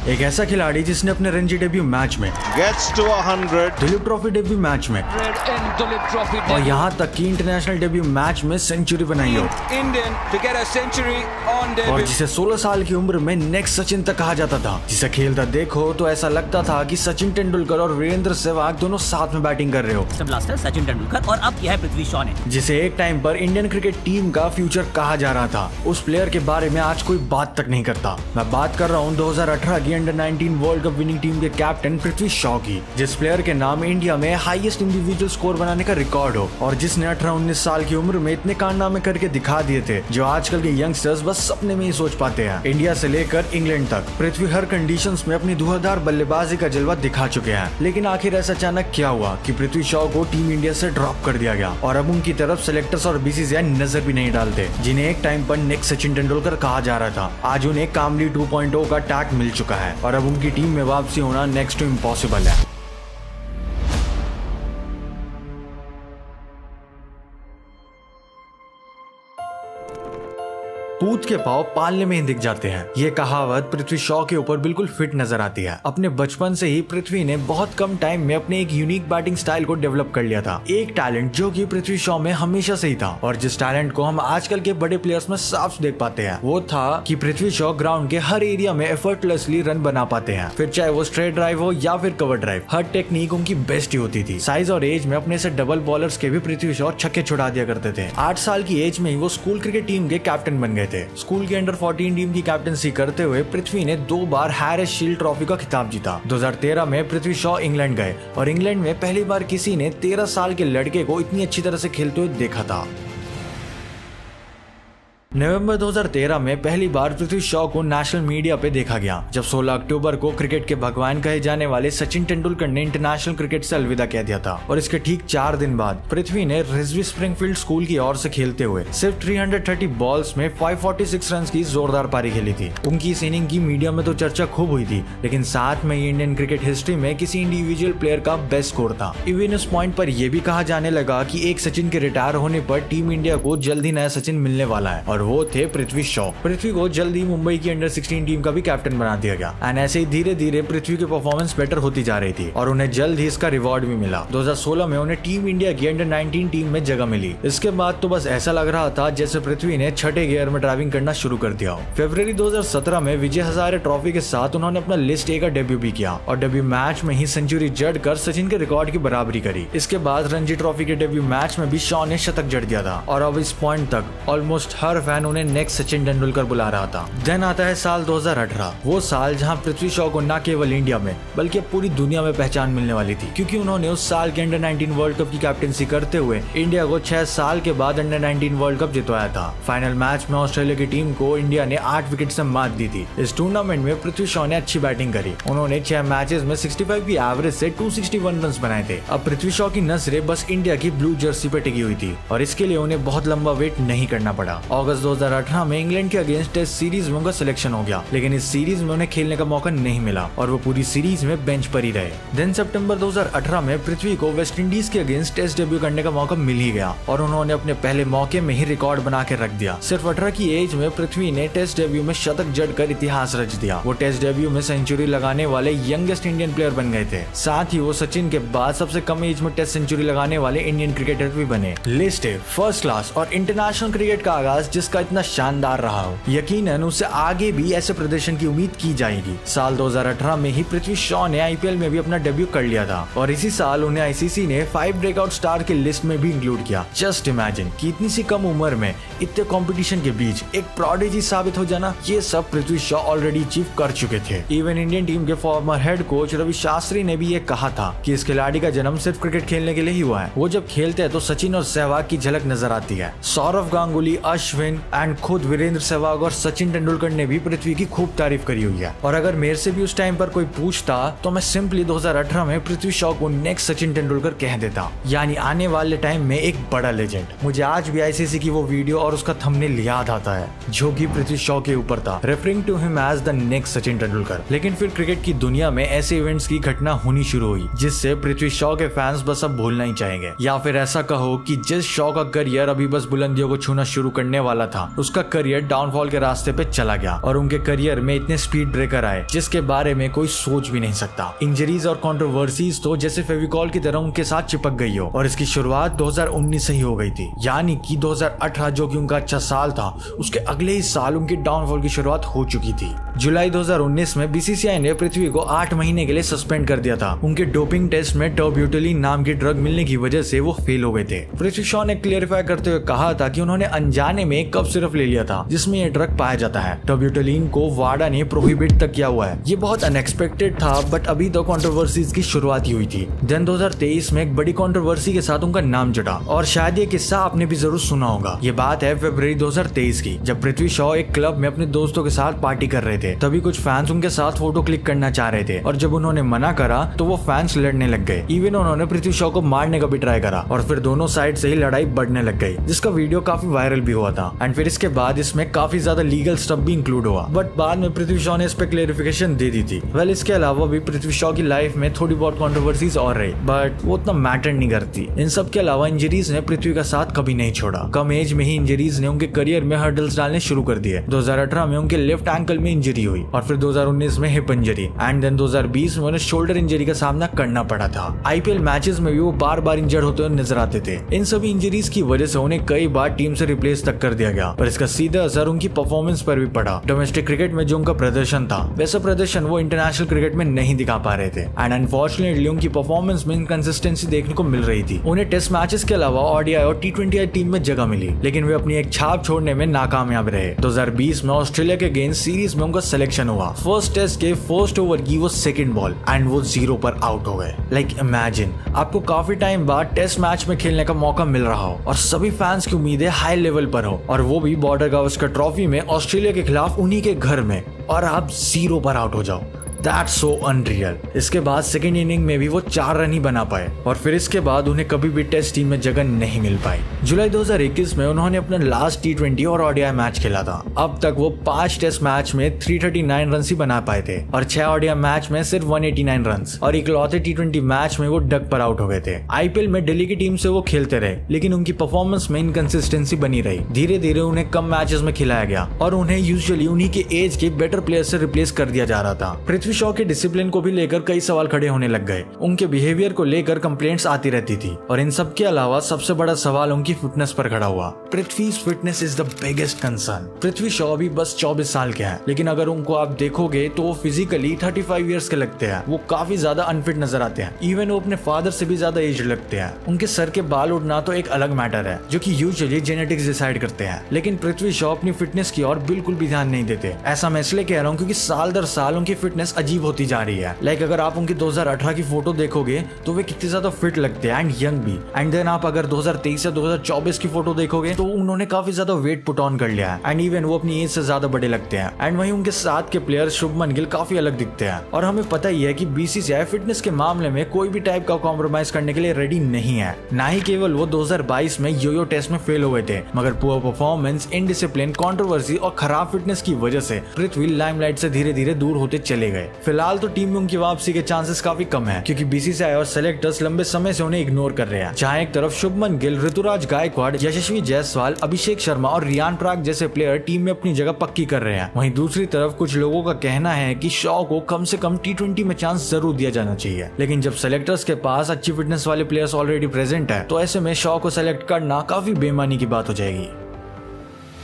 एक ऐसा खिलाड़ी जिसने अपने रणजी डेब्यू मैच में gets to 100, Duleep trophy debut match में और यहाँ तक कि इंटरनेशनल डेब्यू मैच में सेंचुरी बनाई हो और जिसे 16 साल की उम्र में नेक्स्ट सचिन तक कहा जाता था। जिसे खेलता देखो तो ऐसा लगता था कि सचिन तेंदुलकर और वीरेंद्र सहवाग दोनों साथ में बैटिंग कर रहे हो। ब्लास्टर सचिन तेंदुलकर और अब यह है पृथ्वी शॉ ने, जिसे एक टाइम पर इंडियन क्रिकेट टीम का फ्यूचर कहा जा रहा था। उस प्लेयर के बारे में आज कोई बात तक नहीं करता। मैं बात कर रहा हूँ 2018 की under 19 world cup winning team के कैप्टन पृथ्वी शॉ की, जिस प्लेयर के नाम इंडिया में हाईएस्ट इंडिविजुअल स्कोर बनाने का रिकॉर्ड हो और जिसने 18-19 साल की उम्र में इतने कारनामे करके दिखा दिए थे जो आजकल के यंगस्टर्स बस सपने में ही सोच पाते हैं। इंडिया से लेकर इंग्लैंड तक पृथ्वी हर कंडीशंस में अपनी धुआंधार बल्लेबाजी का जलवा दिखा चुके हैं। लेकिन आखिर ऐसा अचानक क्या हुआ कि पृथ्वी शॉ को टीम इंडिया से ड्रॉप कर दिया गया और अब उनकी तरफ सेलेक्टर्स और बीसीसीआई नजर भी नहीं डालते, जिन्हें एक टाइम पर नेक्स्ट सचिन तेंदुलकर कहा जा रहा था। आज उन्हें कामली 2.0 का टैग मिल चुका है और अब उनकी टीम में वापसी होना नेक्स्ट टू इम्पॉसिबल है। पूत के पांव पालने में ही दिख जाते हैं। ये कहावत पृथ्वी शॉ के ऊपर बिल्कुल फिट नजर आती है। अपने बचपन से ही पृथ्वी ने बहुत कम टाइम में अपने एक यूनिक बैटिंग स्टाइल को डेवलप कर लिया था। एक टैलेंट जो कि पृथ्वी शॉ में हमेशा से ही था और जिस टैलेंट को हम आजकल के बड़े प्लेयर्स में साफ देख पाते हैं वो था कि पृथ्वी शॉ ग्राउंड के हर एरिया में एफर्टलेसली रन बना पाते हैं। फिर चाहे वो स्ट्रेट ड्राइव हो या फिर कवर ड्राइव, हर टेक्निक उनकी बेस्ट ही होती थी। साइज और एज में अपने से डबल बॉलर्स के भी पृथ्वी शॉ छक्के छुड़ा दिया करते थे। 8 साल की एज में ही वो स्कूल क्रिकेट टीम के कैप्टन बन गए थे। स्कूल के अंडर 14 टीम की कैप्टनसी करते हुए पृथ्वी ने 2 बार हैरिस शील्ड ट्रॉफी का खिताब जीता। 2013 में पृथ्वी शॉ इंग्लैंड गए और इंग्लैंड में पहली बार किसी ने 13 साल के लड़के को इतनी अच्छी तरह से खेलते हुए देखा था। नवंबर 2013 में पहली बार पृथ्वी शॉ को नेशनल मीडिया पे देखा गया जब 16 अक्टूबर को क्रिकेट के भगवान कहे जाने वाले सचिन तेंदुलकर ने इंटरनेशनल क्रिकेट से अलविदा कह दिया था और इसके ठीक 4 दिन बाद पृथ्वी ने रिजवी स्प्रिंगफील्ड स्कूल की ओर से खेलते हुए सिर्फ 330 बॉल्स में 546 रन की जोरदार पारी खेली थी। उनकी इस इनिंग की मीडिया में तो चर्चा खूब हुई थी, लेकिन साथ में इंडियन क्रिकेट हिस्ट्री में किसी इंडिविजुअल प्लेयर का बेस्ट स्कोर था। इवन इस पॉइंट पर यह भी कहा जाने लगा कि एक सचिन के रिटायर होने पर टीम इंडिया को जल्द ही नया सचिन मिलने वाला है और वो थे पृथ्वी शॉ। पृथ्वी को जल्द ही मुंबई की अंडर 16 टीम का भी कैप्टन बना दिया गया एंड ऐसे ही धीरे धीरे पृथ्वी की परफॉर्मेंस बेटर होती जा रही थी और उन्हें जल्द ही इसका रिवॉर्ड भी मिला। 2016 में उन्हें टीम इंडिया की अंडर 19 टीम में जगह मिली। इसके बाद तो बस ऐसा लग रहा था जैसे पृथ्वी ने छठे गियर में ड्राइविंग करना शुरू कर दिया हो। फरवरी 2017 में विजय हजारे ट्रॉफी के साथ उन्होंने अपना लिस्ट ए का डेब्यू भी किया और डेब्यू मैच में ही सेंचुरी जड़ कर सचिन के रिकॉर्ड की बराबरी करी। इसके बाद रणजी ट्रॉफी के डेब्यू मैच में भी शॉ ने शतक जड़ दिया था और अब इस पॉइंट तक ऑलमोस्ट हर फैन उन्हें नेक्स्ट सचिन तेंदुलकर बुला रहा था। देन आता है साल 2018, वो साल जहां पृथ्वी शॉ को न केवल इंडिया में बल्कि पूरी दुनिया में पहचान मिलने वाली थी, क्योंकि उन्होंने उस साल के अंडर 19 वर्ल्ड कप की कैप्टनसी करते हुए इंडिया को 6 साल के बाद अंडर 19 वर्ल्ड कप जितवाया था। फाइनल मैच में ऑस्ट्रेलिया की टीम को इंडिया ने 8 विकेट से मात दी थी। इस टूर्नामेंट में पृथ्वी शॉ ने अच्छी बैटिंग करी। उन्होंने 6 मैचेस में 65 की एवरेज से 261 रन बनाए थे। अब पृथ्वी शॉ की नजरें बस इंडिया की ब्लू जर्सी पे टिकी हुई थी और इसके लिए उन्हें बहुत लंबा वेट नहीं करना पड़ा। अगस्त 2018 में इंग्लैंड के अगेंस्ट टेस्ट सीरीज में उनका सिलेक्शन हो गया, लेकिन इस सीरीज में उन्हें खेलने का मौका नहीं मिला और वो पूरी सीरीज में बेंच पर ही रहे। देन सितंबर 2018 में पृथ्वी को वेस्ट इंडीज के अगेंस्ट टेस्ट डेब्यू करने का मौका मिल ही गया और उन्होंने अपने पहले मौके में ही रिकॉर्ड बना के रख दिया। सिर्फ 18 की एज में पृथ्वी ने टेस्ट डेब्यू में शतक जड़कर इतिहास रच दिया। वो टेस्ट डेब्यू में सेंचुरी लगाने वाले यंगेस्ट इंडियन प्लेयर बन गए थे। साथ ही वो सचिन के बाद सबसे कम एज में टेस्ट सेंचुरी लगाने वाले इंडियन क्रिकेटर भी बने। लिस्ट है फर्स्ट क्लास और इंटरनेशनल क्रिकेट का आगाज जिसका इतना शानदार रहा हो, यकीनन उससे आगे भी ऐसे प्रदर्शन की उम्मीद की जाएगी। साल 2018 में ही पृथ्वी शॉ ने आईपीएल में भी अपना डेब्यू कर लिया था और इसी साल उन्हें आईसीसी ने 5 ब्रेकआउट स्टार की लिस्ट में भी इंक्लूड किया। जस्ट इमेजिन कि इतनी सी कम उम्र में इतने कंपटीशन के बीच एक प्रोडिजी साबित हो जाना, ये सब पृथ्वी शॉ ऑलरेडी अचीव कर चुके थे। इवन इंडियन टीम के former head coach Ravi Shastri ने भी ये कहा था कि इस खिलाड़ी का जन्म सिर्फ क्रिकेट खेलने के लिए ही हुआ है। वो जब खेलते हैं तो सचिन और सहवाग की झलक नजर आती है। सौरव गांगुली, अश्विन एंड खुद वीरेंद्र सहवाग और सचिन तेंदुलकर ने भी पृथ्वी की खूब तारीफ करी हुई है। और अगर मेरे से भी उस टाइम पर कोई पूछता तो मैं सिंपली 2018 में पृथ्वी शॉ को नेक्स्ट सचिन तेंदुलकर कह देता, यानी आने वाले टाइम में एक बड़ा लेजेंड। मुझे आज भी आईसीसी की वो वीडियो और उसका थंबनेल याद आता है जो कि पृथ्वी शॉ के ऊपर था, referring to him as the next Sachin Tendulkar. लेकिन फिर क्रिकेट की दुनिया में ऐसे इवेंट्स की घटना होनी शुरू हुई जिससे पृथ्वी शॉ के फैंस बस अब भूलना ही चाहेंगे, या फिर ऐसा कहो कि जिस शॉ का करियर अभी बस बुलंदियों को छूना शुरू करने वाला था उसका करियर डाउनफॉल के रास्ते पे चला गया और उनके करियर में इतने स्पीड ब्रेकर आए जिसके बारे में कोई सोच भी नहीं सकता। इंजरीज और कंट्रोवर्सीज तो जैसे फेविकॉल की तरह उनके साथ चिपक गई हो और इसकी शुरुआत 2019 से ही हो गई थी, यानी कि 2018 जो कि उनका अच्छा साल था उसके अगले ही साल उनकी डाउनफॉल की शुरुआत हो चुकी थी। जुलाई 2019 में बीसीसीआई ने पृथ्वी को 8 महीने के लिए सस्पेंड कर दिया था। उनके डोपिंग टेस्ट में टर्ब्यूटलीन नाम की ड्रग मिलने की वजह से वो फेल हो गए थे। पृथ्वी शॉ ने क्लियरिफाई करते हुए कहा था कि उन्होंने अनजाने में कप सिरप ले लिया था जिसमें ये ड्रग पाया जाता है। टर्ब्यूटलीन को वाडा ने प्रोहिबिट तक किया हुआ है। ये बहुत अनएक्सपेक्टेड था, बट अभी तो कंट्रोवर्सीज की शुरुआत ही हुई थी। देन 2023 में एक बड़ी कंट्रोवर्सी के साथ उनका नाम जुड़ा और शायद ये किस्सा आपने भी जरूर सुना होगा। ये बात है फरवरी 2023 की, जब पृथ्वी शॉ एक क्लब में अपने दोस्तों के साथ पार्टी कर रहे थे। तभी कुछ फैंस उनके साथ फोटो क्लिक करना चाह रहे थे और जब उन्होंने मना करा तो वो फैंस लड़ने लग गए। इवन उन्होंने पृथ्वी शॉ को मारने का भी ट्राई करा और फिर दोनों साइड से ही लड़ाई बढ़ने लग गई, जिसका वीडियो काफी वायरल भी हुआ था। एंड फिर इसके बाद इसमें काफी ज्यादा लीगल स्टफ भी इंक्लूड हुआ, बट बाद में पृथ्वी शॉ ने इस पे क्लेरिफिकेशन दे दी थी। वेल, इसके अलावा भी पृथ्वी शॉ की लाइफ में थोड़ी बहुत कंट्रोवर्सीज और रही, बट वो उतना मैटर नहीं करती। इन सब के अलावा इंजरीज ने पृथ्वी का साथ कभी नहीं छोड़ा। कम एज में ही इंजरीज ने उनके करियर में हर्डल्स डालने शुरू कर दिए। 2018 में उनके लेफ्ट एंकल में इंजरी हुई और फिर 2019 में हिप इंजरी एंड देन 2020 में उन्हें शोल्डर इंजरी का सामना करना पड़ा था। आईपीएल मैचेस में भी वो बार बार इंजर्ड होते हुए नजर आते थे। इन सभी इंजरीज की वजह से उन्हें कई बार टीम से रिप्लेस तक कर दिया गया और इसका सीधा असर उनकी परफॉर्मेंस पर भी पड़ा। डोमेस्टिक क्रिकेट में जो उनका प्रदर्शन था वैसा प्रदर्शन वो इंटरनेशनल क्रिकेट में नहीं दिखा पा रहे थे एंड अनफॉर्चुनेटली उनकी परफॉर्मेंस में इनकंसिस्टेंसी देखने को मिल रही थी। उन्हें टेस्ट मैचेस के अलावा ओडीआई और टी20 टीम में जगह मिली, लेकिन वे अपनी एक छाप छोड़ने में नाकामयाब रहे। 2020 में ऑस्ट्रेलिया के अगेंस्ट सीरीज में उनका सिलेक्शन हुआ। फर्स्ट टेस्ट के फर्स्ट ओवर की वो सेकंड बॉल एंड वो 0 पर आउट हो गए। लाइक इमेजिन आपको काफी टाइम बाद टेस्ट मैच में खेलने का मौका मिल रहा हो और सभी फैंस की उम्मीदें हाई लेवल पर हो और वो भी बॉर्डर गावस्कर ट्रॉफी में ऑस्ट्रेलिया के खिलाफ उन्हीं के घर में, और आप 0 पर आउट हो जाओ। That's so unreal। इसके बाद सेकेंड इनिंग में भी वो 4 रन ही बना पाए और फिर इसके बाद उन्हें कभी भी टेस्ट टीम में जगह नहीं मिल पाई। जुलाई 2021 में उन्होंने अपना लास्ट टी20 और ओडीआई मैच खेला था। अब तक वो 5 टेस्ट मैच में 339 रन ही बना पाए थे और 6 ओडीआई मैच में सिर्फ 189 रन और इकलौते टी20 मैच में वो डक पर आउट हो गए थे। आईपीएल में दिल्ली की टीम से वो खेलते रहे, लेकिन उनकी परफॉर्मेंस में इनकंसिस्टेंसी बनी रही। धीरे धीरे उन्हें कम मैचेस में खिलाया गया और उन्हें यूजुअली उन्हीं के एज के बेटर प्लेयर से रिप्लेस कर दिया जा रहा था। पृथ्वी शॉ के डिसिप्लिन को भी लेकर कई सवाल खड़े होने लग गए। उनके बिहेवियर को लेकर कंप्लेंट्स आती रहती थी और इन सब के अलावा सबसे बड़ा सवाल उनकी फिटनेस पर खड़ा हुआ। पृथ्वी's fitness is the biggest concern. Prithvi Shaw अभी बस 24 साल के हैं, लेकिन अगर उनको आप देखोगे तो वो फिजिकली 35 ईयर्स के लगते हैं। वो काफी ज्यादा अनफिट नजर आते हैं। इवन वो अपने फादर से भी ज्यादा एज लगते हैं। उनके सर के बाल उड़ना तो एक अलग मैटर है जो कि यूजुअली जेनेटिक्स डिसाइड करते हैं, लेकिन पृथ्वी शॉ अपनी फिटनेस की ओर बिल्कुल भी ध्यान नहीं देते। ऐसा मैं इसलिए कह रहा हूँ क्योंकि साल दर साल उनकी फिटनेस अजीब होती जा रही है। लाइक अगर आप उनकी 2018 की फोटो देखोगे तो वे कितने ज्यादा फिट लगते हैं एंड यंग भी। एंड देन आप अगर 2023 या 2024 की फोटो देखोगे तो उन्होंने काफी ज्यादा वेट पुट ऑन कर लिया है एंड इवन वो अपनी एज से ज्यादा बड़े लगते हैं। एंड वहीं उनके साथ के प्लेयर शुभमन गिल काफी अलग दिखते हैं और हमें पता ही है कि बीसीसीआई फिटनेस के मामले में कोई भी टाइप का कॉम्प्रोमाइज करने के लिए रेडी नहीं है। ना ही केवल वो 2022 में योयो टेस्ट में फेल हुए थे, मगर पुअर परफॉर्मेंस, इनडिसिप्लिन, कंट्रोवर्सी और खराब फिटनेस की वजह से पृथ्वी लाइमलाइट से धीरे धीरे दूर होते चले गए। फिलहाल तो टीम में उनकी वापसी के चांसेस काफी कम है क्योंकि बीसीसीआई और सेलेक्टर्स लंबे समय से उन्हें इग्नोर कर रहे हैं। जहां एक तरफ शुभमन गिल, ऋतुराज गायकवाड़, यशस्वी जायसवाल, अभिषेक शर्मा और रियान पराग जैसे प्लेयर टीम में अपनी जगह पक्की कर रहे हैं, वहीं दूसरी तरफ कुछ लोगों का कहना है कि शॉ को कम से कम टी20 में चांस जरूर दिया जाना चाहिए। लेकिन जब सेलेक्टर्स के पास अच्छी फिटनेस वाले प्लेयर्स ऑलरेडी प्रेजेंट है तो ऐसे में शॉ को सेलेक्ट करना काफी बेईमानी की बात हो जाएगी।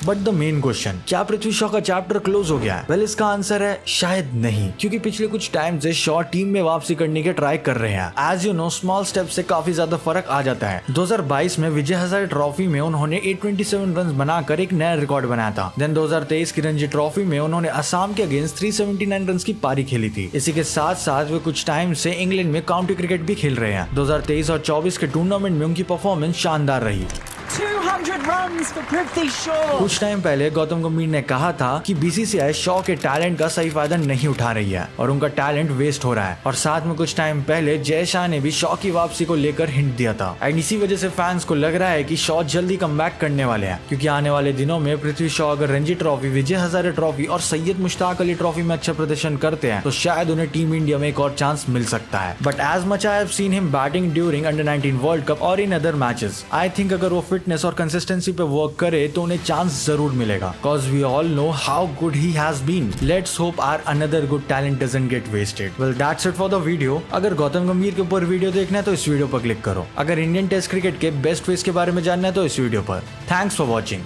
बट द मेन क्वेश्चन, क्या पृथ्वी शॉ का चैप्टर क्लोज हो गया है? वेल, इसका आंसर है शायद नहीं, क्योंकि पिछले कुछ टाइम से शॉ टीम में वापसी करने के ट्राई कर रहे हैं। As you know, small step से काफी ज्यादा फर्क आ जाता है। 2022 में विजय हजारे ट्रॉफी में उन्होंने 827 रन बनाकर एक नया रिकॉर्ड बनाया था। देन 2023 की रणजी ट्रॉफी में उन्होंने असम के अगेंस्ट 379 रन की पारी खेली थी। इसी के साथ साथ वे कुछ टाइम से इंग्लैंड में काउंटी क्रिकेट भी खेल रहे हैं। 2023 और 24 के टूर्नामेंट में उनकी परफॉर्मेंस शानदार रही। 200 runs for Prithvi Shaw। कुछ टाइम पहले गौतम गंभीर ने कहा था कि बीसीसीआई शॉ के टैलेंट का सही फायदा नहीं उठा रही है और उनका टैलेंट वेस्ट हो रहा है। और साथ में कुछ टाइम पहले जय शाह ने भी शॉ की वापसी को लेकर हिंट दिया था एंड इसी वजह से फैंस को लग रहा है कि शॉ जल्दी कमबैक करने वाले हैं, क्योंकि आने वाले दिनों में पृथ्वी शॉ अगर रणजी ट्रॉफी, विजय हजारे ट्रॉफी और सैयद मुश्ताक अली ट्रॉफी में अच्छा प्रदर्शन करते हैं तो शायद उन्हें टीम इंडिया में एक और चांस मिल सकता है। But as much I have seen him batting during under 19 world cup और in other matches, I think अगर वो फिटनेस और कंसिस्टेंसी पे वर्क करे तो उन्हें चांस जरूर मिलेगा, cause we all know how good he has been. Let's hope our another good talent doesn't get wasted. Well, that's it for the video. अगर गौतम गंभीर के ऊपर वीडियो देखना है तो इस वीडियो पर क्लिक करो। अगर इंडियन टेस्ट क्रिकेट के बेस्ट फेस के बारे में जानना है तो इस वीडियो पर। Thanks for watching.